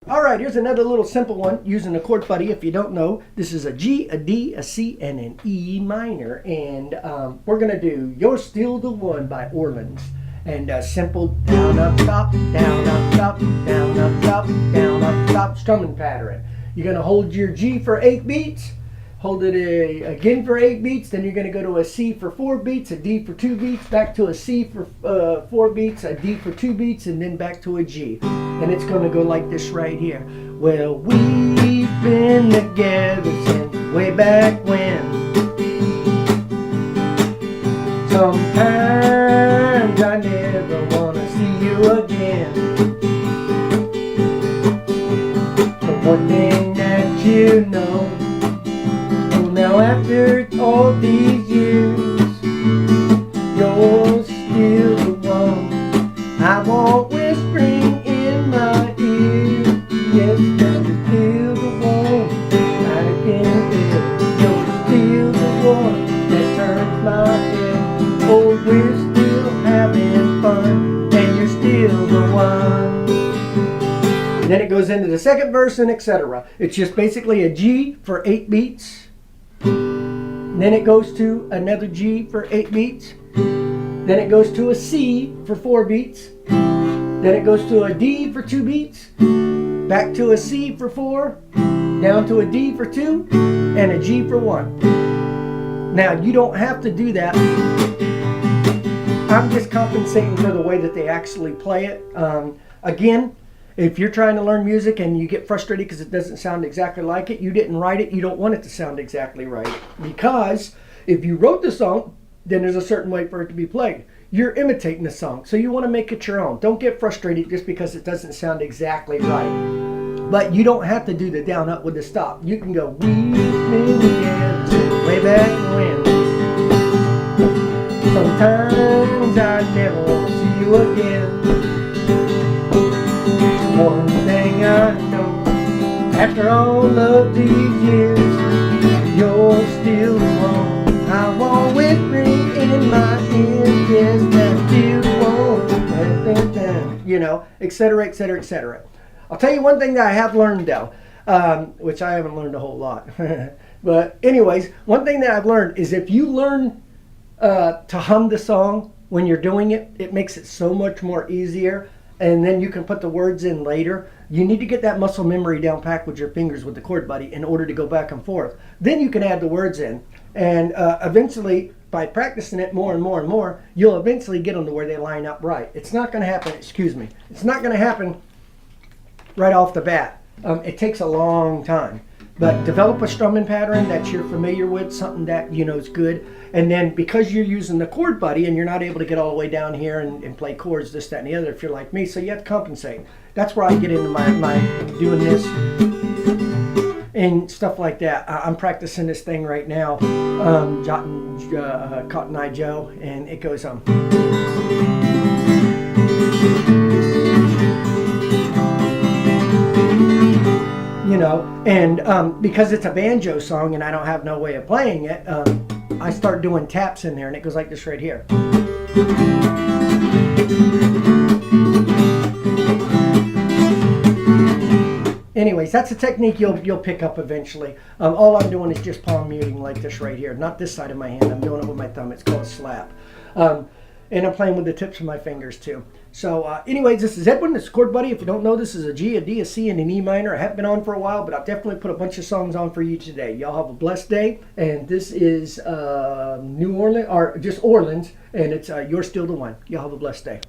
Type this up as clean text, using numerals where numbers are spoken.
All right, here's another little simple one using a chord buddy. If you don't know, this is a G, a D, a C, and an E minor. And we're going to do You're Still the One by Orleans. And simple down, up, top, down, up, top, down, up, top, down, up, top strumming pattern. You're going to hold your G for 8 beats. Hold it again for 8 beats, then you're going to go to a C for 4 beats, a D for 2 beats, back to a C for 4 beats, a D for 2 beats, and then back to a G. And it's going to go like this right here. Well, we've been together since way back when. Sometimes I never want to see you again. But one thing that you know, now after all these years, you're still the one I want whispering in my ear. Yes, that you're still the one I can feel. You're still the one that turns my head. Oh, we're still having fun, and you're still the one. Then it goes into the second verse and etc. It's just basically a G for 8 beats. Then it goes to another G for 8 beats. Then it goes to a C for 4 beats. Then it goes to a D for 2 beats. Back to a C for 4. Down to a D for 2. And a G for 1. Now you don't have to do that. I'm just compensating for the way that they actually play it. Again, if you're trying to learn music and you get frustrated because it doesn't sound exactly like it, you didn't write it, you don't want it to sound exactly right. Because if you wrote the song, then there's a certain way for it to be played. You're imitating the song, so you want to make it your own. Don't get frustrated just because it doesn't sound exactly right. But you don't have to do the down, up with the stop. You can go, we've been together since way back when. Sometimes I never want to see you again. One thing I know, after all of these years, you're still the one I want whispering in my ear. Yes, that's still the one, you know, etc., etc., etc. I'll tell you one thing that I have learned though, which I haven't learned a whole lot. But anyways, one thing that I've learned is if you learn to hum the song when you're doing it, it makes it so much more easier. And then you can put the words in later. You need to get that muscle memory down packed with your fingers with the chord buddy in order to go back and forth. Then you can add the words in. And eventually, by practicing it more and more and more, you'll eventually get them to where they line up right. It's not going to happen, it's not going to happen right off the bat. It takes a long time. But develop a strumming pattern that you're familiar with, something that you know is good. And then because you're using the chord buddy and you're not able to get all the way down here and play chords, this, that, and the other, if you're like me, so you have to compensate. That's where I get into my doing this and stuff like that. I'm practicing this thing right now, Cotton Eye Joe, and it goes you know, and because it's a banjo song and I don't have no way of playing it, I start doing taps in there and it goes like this right here. Anyways, that's a technique you'll pick up eventually. All I'm doing is just palm muting like this right here. Not this side of my hand, I'm doing it with my thumb. It's called a slap. And I'm playing with the tips of my fingers too. So anyways, this is Edwin, this is Chord Buddy. If you don't know, this is a G, a D, a C, and an E minor. I haven't been on for a while, but I've definitely put a bunch of songs on for you today. Y'all have a blessed day. And this is New Orleans, or just Orleans, and it's You're Still the One. Y'all have a blessed day.